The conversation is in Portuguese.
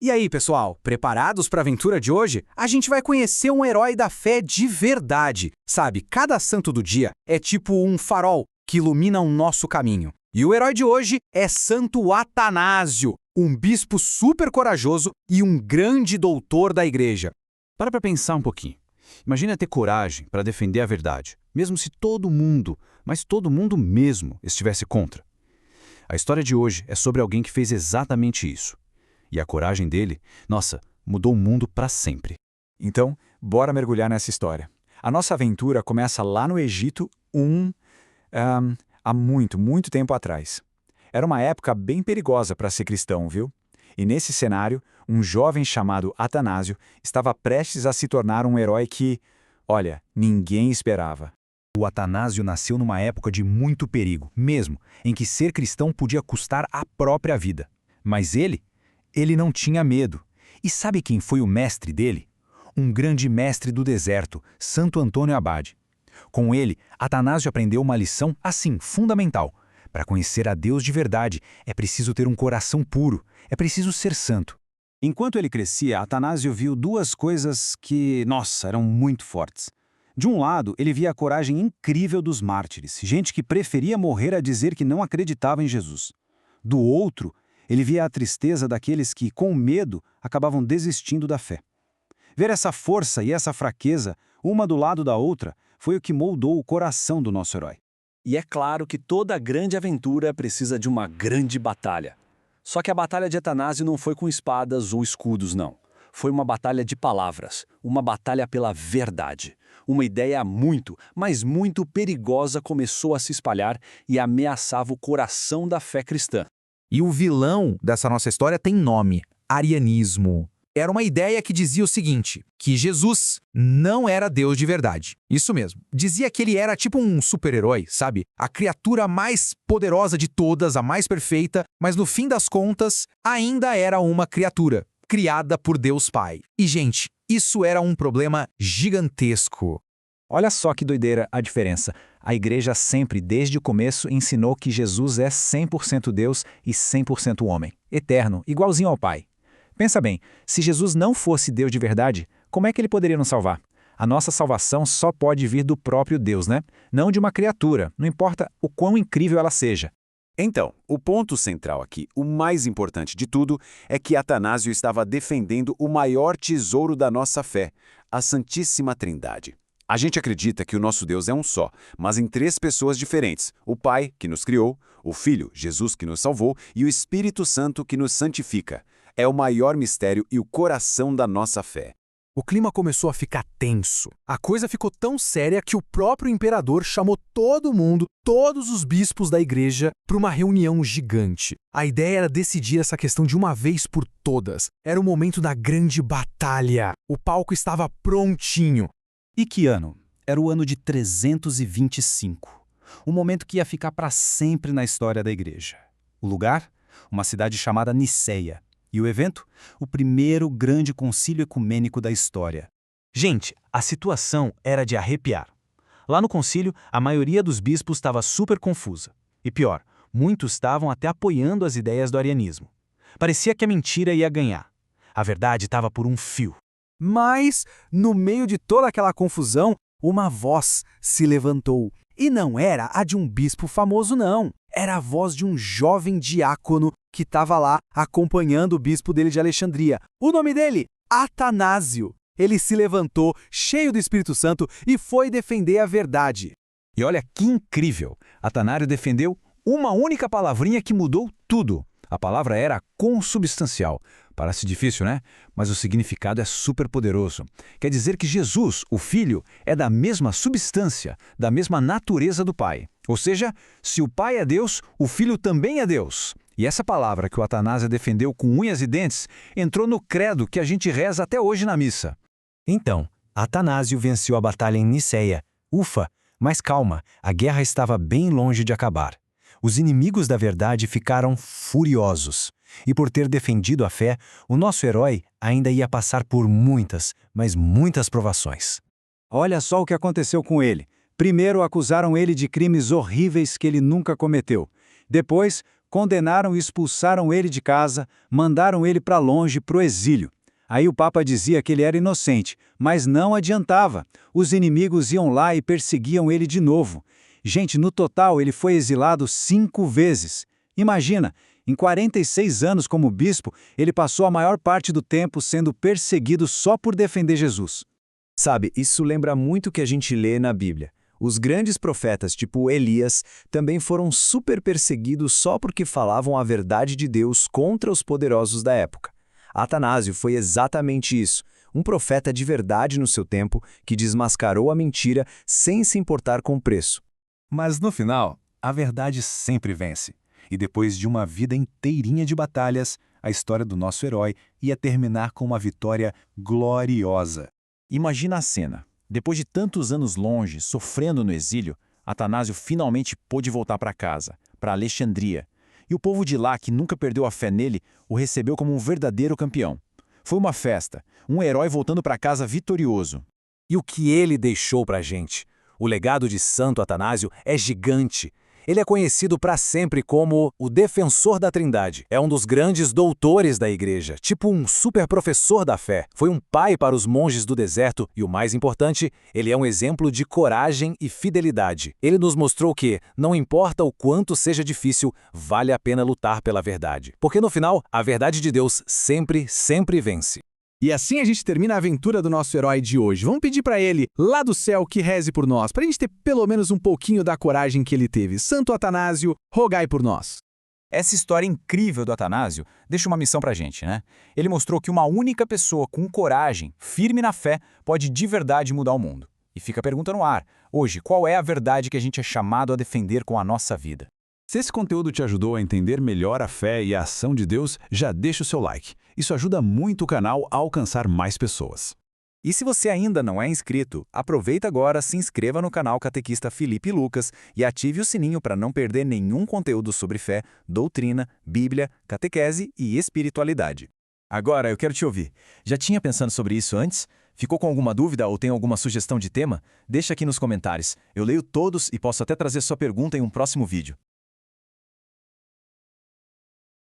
E aí, pessoal, preparados para a aventura de hoje? A gente vai conhecer um herói da fé de verdade. Sabe, cada santo do dia é tipo um farol que ilumina o nosso caminho. E o herói de hoje é Santo Atanásio, um bispo super corajoso e um grande doutor da igreja. Para pensar um pouquinho. Imagina ter coragem para defender a verdade, mesmo se todo mundo, mas todo mundo mesmo, estivesse contra. A história de hoje é sobre alguém que fez exatamente isso. E a coragem dele, nossa, mudou o mundo para sempre. Então, bora mergulhar nessa história. A nossa aventura começa lá no Egito, há muito tempo atrás. Era uma época bem perigosa para ser cristão, viu? E nesse cenário, um jovem chamado Atanásio estava prestes a se tornar um herói que, olha, ninguém esperava. O Atanásio nasceu numa época de muito perigo, mesmo, em que ser cristão podia custar a própria vida. Mas ele não tinha medo. E sabe quem foi o mestre dele? Um grande mestre do deserto, Santo Antônio Abade. Com ele, Atanásio aprendeu uma lição assim, fundamental. Para conhecer a Deus de verdade, é preciso ter um coração puro, é preciso ser santo. Enquanto ele crescia, Atanásio viu duas coisas que, nossa, eram muito fortes. De um lado, ele via a coragem incrível dos mártires, gente que preferia morrer a dizer que não acreditava em Jesus. Do outro, ele via a tristeza daqueles que, com medo, acabavam desistindo da fé. Ver essa força e essa fraqueza, uma do lado da outra, foi o que moldou o coração do nosso herói. E é claro que toda grande aventura precisa de uma grande batalha. Só que a batalha de Atanásio não foi com espadas ou escudos, não. Foi uma batalha de palavras, uma batalha pela verdade. Uma ideia muito, mas muito perigosa começou a se espalhar e ameaçava o coração da fé cristã. E o vilão dessa nossa história tem nome: arianismo. Era uma ideia que dizia o seguinte, que Jesus não era Deus de verdade. Isso mesmo. Dizia que ele era tipo um super-herói, sabe? A criatura mais poderosa de todas, a mais perfeita, mas no fim das contas, ainda era uma criatura, criada por Deus Pai. E, gente, isso era um problema gigantesco. Olha só que doideira a diferença. A igreja sempre, desde o começo, ensinou que Jesus é 100% Deus e 100% homem. Eterno, igualzinho ao Pai. Pensa bem, se Jesus não fosse Deus de verdade, como é que ele poderia nos salvar? A nossa salvação só pode vir do próprio Deus, né? Não de uma criatura, não importa o quão incrível ela seja. Então, o ponto central aqui, o mais importante de tudo, é que Atanásio estava defendendo o maior tesouro da nossa fé, a Santíssima Trindade. A gente acredita que o nosso Deus é um só, mas em três pessoas diferentes: o Pai, que nos criou, o Filho, Jesus, que nos salvou, e o Espírito Santo, que nos santifica. É o maior mistério e o coração da nossa fé. O clima começou a ficar tenso. A coisa ficou tão séria que o próprio imperador chamou todo mundo, todos os bispos da igreja, para uma reunião gigante. A ideia era decidir essa questão de uma vez por todas. Era o momento da grande batalha. O palco estava prontinho. E que ano? Era o ano de 325. Um momento que ia ficar para sempre na história da igreja. O lugar? Uma cidade chamada Niceia. E o evento? O primeiro grande concílio ecumênico da história. Gente, a situação era de arrepiar. Lá no concílio, a maioria dos bispos estava super confusa. E pior, muitos estavam até apoiando as ideias do arianismo. Parecia que a mentira ia ganhar. A verdade estava por um fio. Mas, no meio de toda aquela confusão, uma voz se levantou. E não era a de um bispo famoso, não. Era a voz de um jovem diácono que estava lá acompanhando o bispo dele de Alexandria. O nome dele? Atanásio. Ele se levantou, cheio do Espírito Santo, e foi defender a verdade. E olha que incrível! Atanásio defendeu uma única palavrinha que mudou tudo. A palavra era consubstancial. Parece difícil, né? Mas o significado é super poderoso. Quer dizer que Jesus, o Filho, é da mesma substância, da mesma natureza do Pai. Ou seja, se o Pai é Deus, o Filho também é Deus. E essa palavra que o Atanásio defendeu com unhas e dentes entrou no credo que a gente reza até hoje na missa. Então, Atanásio venceu a batalha em Niceia. Ufa, mas calma, a guerra estava bem longe de acabar. Os inimigos da verdade ficaram furiosos. E por ter defendido a fé, o nosso herói ainda ia passar por muitas, mas muitas provações. Olha só o que aconteceu com ele. Primeiro acusaram ele de crimes horríveis que ele nunca cometeu. Depois, Condenaram e expulsaram ele de casa, mandaram ele para longe, para o exílio. Aí o Papa dizia que ele era inocente, mas não adiantava. Os inimigos iam lá e perseguiam ele de novo. Gente, no total ele foi exilado 5 vezes. Imagina, em 46 anos como bispo, ele passou a maior parte do tempo sendo perseguido só por defender Jesus. Sabe, isso lembra muito o que a gente lê na Bíblia. Os grandes profetas, tipo Elias, também foram super perseguidos só porque falavam a verdade de Deus contra os poderosos da época. Atanásio foi exatamente isso, um profeta de verdade no seu tempo que desmascarou a mentira sem se importar com o preço. Mas no final, a verdade sempre vence. E depois de uma vida inteirinha de batalhas, a história do nosso herói ia terminar com uma vitória gloriosa. Imagina a cena. Depois de tantos anos longe, sofrendo no exílio, Atanásio finalmente pôde voltar para casa, para Alexandria. E o povo de lá, que nunca perdeu a fé nele, o recebeu como um verdadeiro campeão. Foi uma festa, um herói voltando para casa vitorioso. E o que ele deixou para a gente? O legado de Santo Atanásio é gigante. Ele é conhecido para sempre como o defensor da Trindade. É um dos grandes doutores da igreja, tipo um super professor da fé. Foi um pai para os monges do deserto e, o mais importante, ele é um exemplo de coragem e fidelidade. Ele nos mostrou que, não importa o quanto seja difícil, vale a pena lutar pela verdade. Porque no final, a verdade de Deus sempre, sempre vence. E assim a gente termina a aventura do nosso herói de hoje. Vamos pedir para ele, lá do céu, que reze por nós, para a gente ter pelo menos um pouquinho da coragem que ele teve. Santo Atanásio, rogai por nós. Essa história incrível do Atanásio deixa uma missão pra gente, né? Ele mostrou que uma única pessoa com coragem, firme na fé, pode de verdade mudar o mundo. E fica a pergunta no ar. Hoje, qual é a verdade que a gente é chamado a defender com a nossa vida? Se esse conteúdo te ajudou a entender melhor a fé e a ação de Deus, já deixa o seu like. Isso ajuda muito o canal a alcançar mais pessoas. E se você ainda não é inscrito, aproveita agora, se inscreva no canal Catequista Felipe Lucas e ative o sininho para não perder nenhum conteúdo sobre fé, doutrina, Bíblia, catequese e espiritualidade. Agora eu quero te ouvir. Já tinha pensado sobre isso antes? Ficou com alguma dúvida ou tem alguma sugestão de tema? Deixa aqui nos comentários. Eu leio todos e posso até trazer sua pergunta em um próximo vídeo.